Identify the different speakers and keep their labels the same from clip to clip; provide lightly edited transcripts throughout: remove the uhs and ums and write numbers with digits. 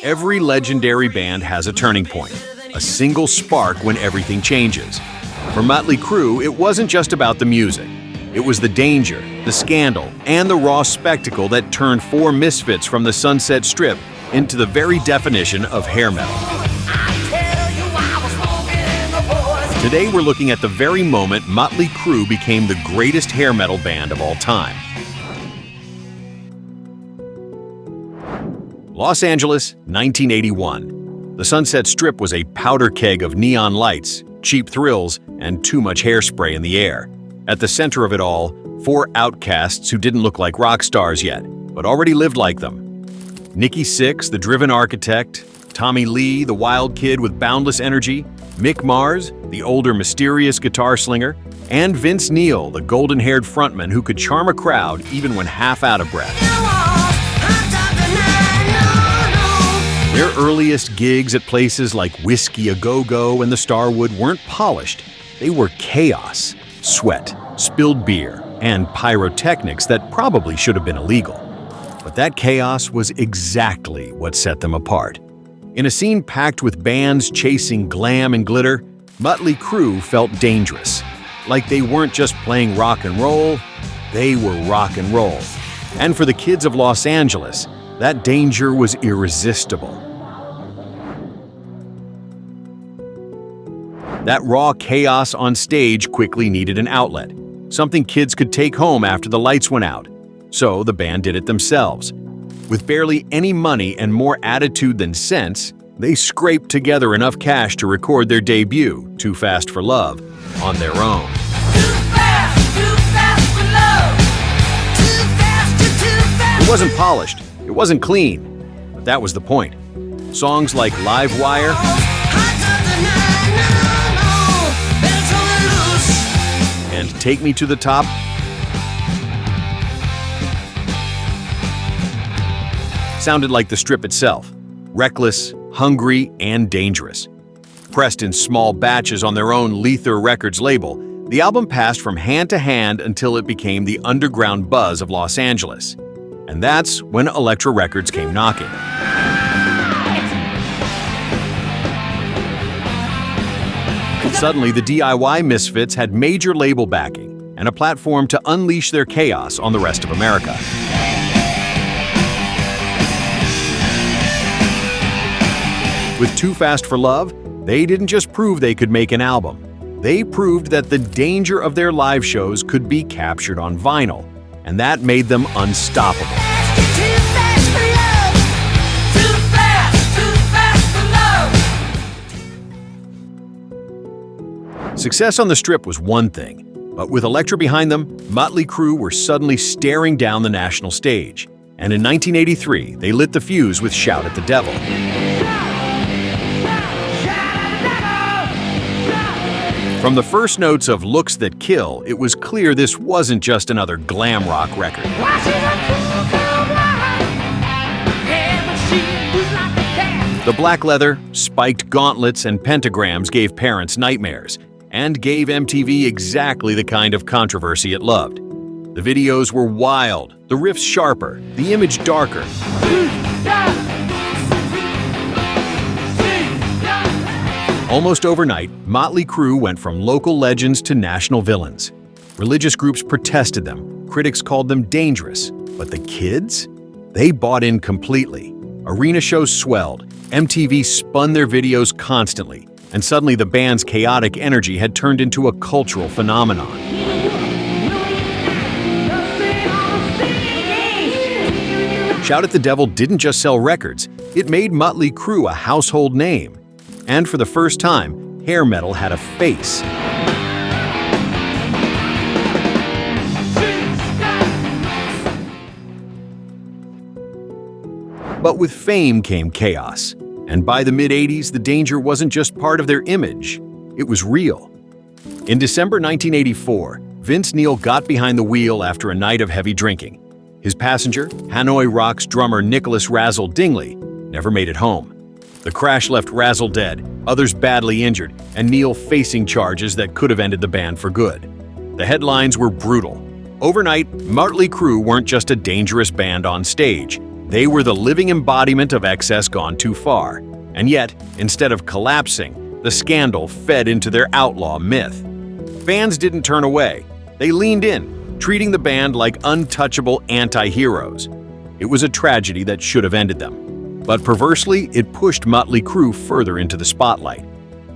Speaker 1: Every legendary band has a turning point, a single spark when everything changes. For Mötley Crüe, it wasn't just about the music. It was the danger, the scandal, and the raw spectacle that turned four misfits from the Sunset Strip into the very definition of hair metal. Today we're looking at the very moment Mötley Crüe became the greatest hair metal band of all time. Los Angeles, 1981. The Sunset Strip was a powder keg of neon lights, cheap thrills, and too much hairspray in the air. At the center of it all, four outcasts who didn't look like rock stars yet, but already lived like them. Nikki Sixx, the driven architect, Tommy Lee, the wild kid with boundless energy, Mick Mars, the older mysterious guitar slinger, and Vince Neil, the golden-haired frontman who could charm a crowd even when half out of breath. Their earliest gigs at places like Whiskey A Go-Go and the Starwood weren't polished. They were chaos, sweat, spilled beer, and pyrotechnics that probably should have been illegal. But that chaos was exactly what set them apart. In a scene packed with bands chasing glam and glitter, Mötley Crüe felt dangerous. Like they weren't just playing rock and roll, they were rock and roll. And for the kids of Los Angeles, that danger was irresistible. That raw chaos on stage quickly needed an outlet, something kids could take home after the lights went out. So the band did it themselves. With barely any money and more attitude than sense, they scraped together enough cash to record their debut, Too Fast for Love, on their own. It wasn't polished, it wasn't clean, but that was the point. Songs like Live Wire and Take Me to the Top sounded like the Strip itself, reckless, hungry, and dangerous. Pressed in small batches on their own Lether Records label, the album passed from hand to hand until it became the underground buzz of Los Angeles. And that's when Elektra Records came knocking. Suddenly, the DIY misfits had major label backing and a platform to unleash their chaos on the rest of America. With Too Fast for Love, they didn't just prove they could make an album. They proved that the danger of their live shows could be captured on vinyl, and that made them unstoppable. Success on the Strip was one thing, but with Elektra behind them, Mötley Crüe were suddenly staring down the national stage. And in 1983, they lit the fuse with Shout at the Devil. From the first notes of Looks That Kill, it was clear this wasn't just another glam rock record. The black leather, spiked gauntlets, and pentagrams gave parents nightmares, and gave MTV exactly the kind of controversy it loved. The videos were wild, the riffs sharper, the image darker. Almost overnight, Mötley Crüe went from local legends to national villains. Religious groups protested them, critics called them dangerous, but the kids? They bought in completely. Arena shows swelled, MTV spun their videos constantly, and suddenly the band's chaotic energy had turned into a cultural phenomenon. Shout at the Devil didn't just sell records, it made Mötley Crüe a household name. And for the first time, hair metal had a face. But with fame came chaos. And by the mid-'80s, the danger wasn't just part of their image, it was real. In December 1984, Vince Neil got behind the wheel after a night of heavy drinking. His passenger, Hanoi Rocks drummer Nicholas Razzle Dingley, never made it home. The crash left Razzle dead, others badly injured, and Neil facing charges that could have ended the band for good. The headlines were brutal. Overnight, Mötley Crüe weren't just a dangerous band on stage. They were the living embodiment of excess gone too far. And yet, instead of collapsing, the scandal fed into their outlaw myth. Fans didn't turn away. They leaned in, treating the band like untouchable anti-heroes. It was a tragedy that should have ended them. But perversely, it pushed Mötley Crüe further into the spotlight.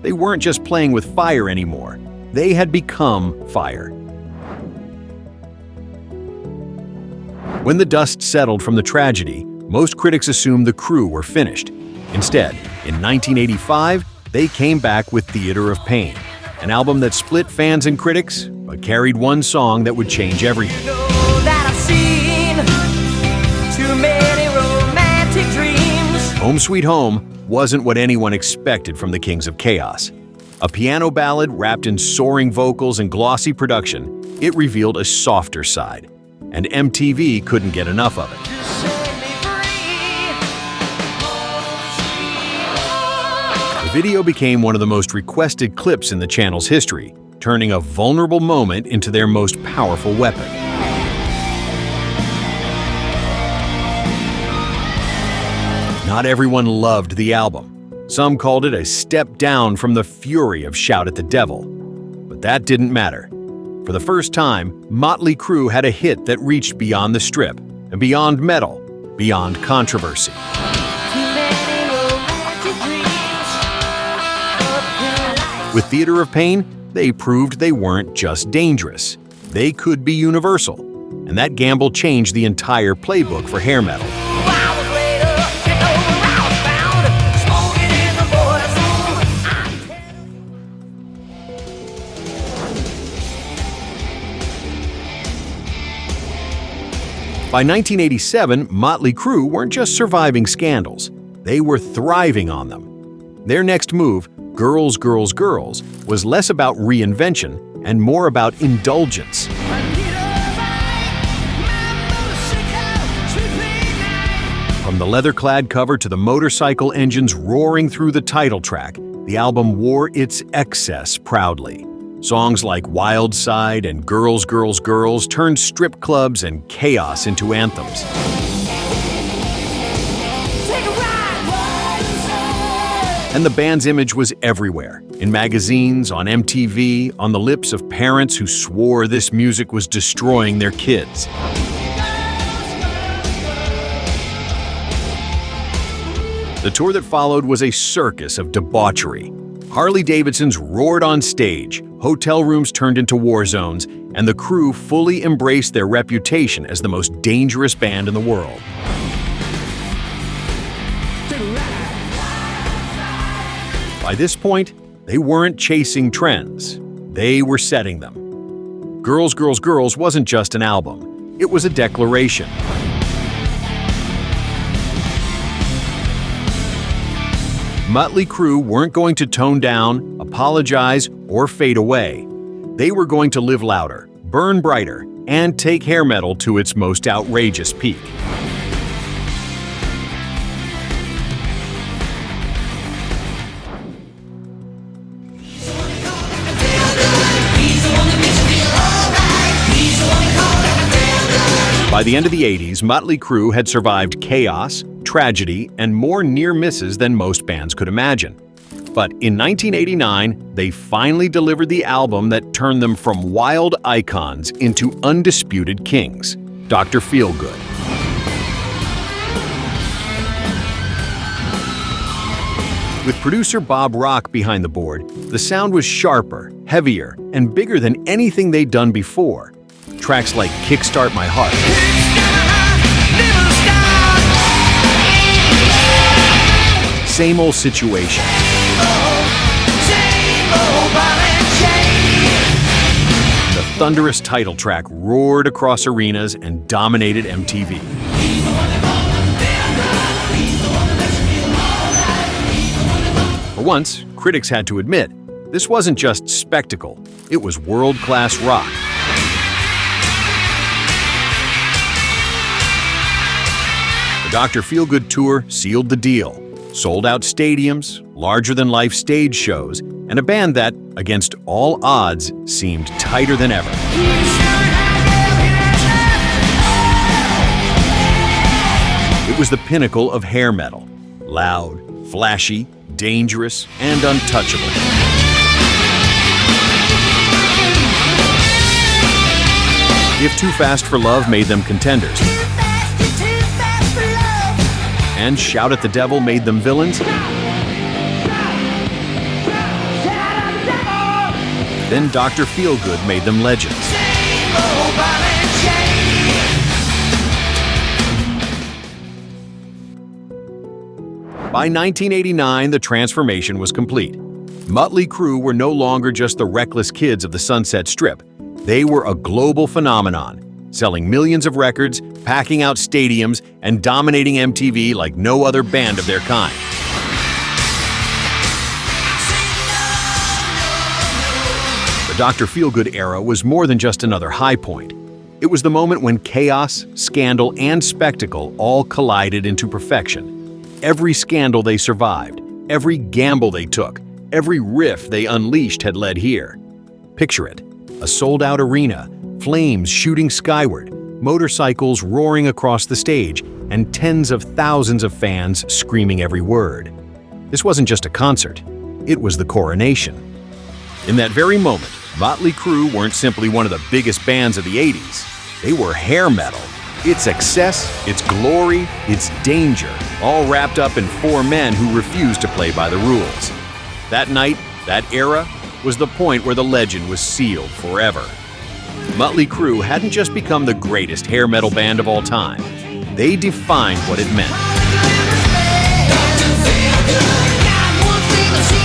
Speaker 1: They weren't just playing with fire anymore. They had become fire. When the dust settled from the tragedy, most critics assumed the Crüe were finished. Instead, in 1985, they came back with Theater of Pain, an album that split fans and critics, but carried one song that would change everything.
Speaker 2: You know that I've seen too many romantic dreams.
Speaker 1: Home Sweet Home wasn't what anyone expected from the Kings of Chaos. A piano ballad wrapped in soaring vocals and glossy production, it revealed a softer side, and MTV couldn't get enough of it. The video became one of the most requested clips in the channel's history, turning a vulnerable moment into their most powerful weapon. Not everyone loved the album. Some called it a step down from the fury of Shout at the Devil. But that didn't matter. For the first time, Mötley Crüe had a hit that reached beyond the strip, and beyond metal, beyond controversy. With Theater of Pain, they proved they weren't just dangerous. They could be universal, and that gamble changed the entire playbook for hair metal. By 1987, Mötley Crüe weren't just surviving scandals, they were thriving on them. Their next move, Girls, Girls, Girls, was less about reinvention and more about indulgence. From the leather-clad cover to the motorcycle engines roaring through the title track, the album wore its excess proudly. Songs like Wild Side and Girls, Girls, Girls turned strip clubs and chaos into anthems. And the band's image was everywhere, in magazines, on MTV, on the lips of parents who swore this music was destroying their kids. The tour that followed was a circus of debauchery. Harley-Davidsons roared on stage, hotel rooms turned into war zones, and the Crüe fully embraced their reputation as the most dangerous band in the world. By this point, they weren't chasing trends, they were setting them. Girls, Girls, Girls wasn't just an album, it was a declaration. Mötley Crüe weren't going to tone down, apologize, or fade away. They were going to live louder, burn brighter, and take hair metal to its most outrageous peak. By the end of the 80s, Mötley Crüe had survived chaos, tragedy, and more near misses than most bands could imagine. But in 1989, they finally delivered the album that turned them from wild icons into undisputed kings, Dr. Feelgood. With producer Bob Rock behind the board, the sound was sharper, heavier, and bigger than anything they'd done before. Tracks like Kickstart My Heart, Same Old Situation, the thunderous title track roared across arenas and dominated MTV. For once, critics had to admit, this wasn't just spectacle, it was world-class rock. The Dr. Feelgood tour sealed the deal. Sold-out stadiums, larger-than-life stage shows, and a band that, against all odds, seemed tighter than ever. It It was the pinnacle of hair metal. Loud, flashy, dangerous, and untouchable. If Too Fast for Love made them contenders, and Shout at the Devil made them villains, then Dr. Feelgood made them legends. By 1989, the transformation was complete. Mötley Crüe were no longer just the reckless kids of the Sunset Strip. They were a global phenomenon, selling millions of records, packing out stadiums, and dominating MTV like no other band of their kind. The Dr. Feelgood era was more than just another high point. It was the moment when chaos, scandal, and spectacle all collided into perfection. Every scandal they survived, every gamble they took, every riff they unleashed had led here. Picture it: a sold-out arena, flames shooting skyward, motorcycles roaring across the stage, and tens of thousands of fans screaming every word. This wasn't just a concert, it was the coronation. In that very moment, Mötley Crüe weren't simply one of the biggest bands of the 80s. They were hair metal. Its excess, its glory, its danger, all wrapped up in four men who refused to play by the rules. That night, that era, was the point where the legend was sealed forever. Mötley Crüe hadn't just become the greatest hair metal band of all time. They defined what it meant.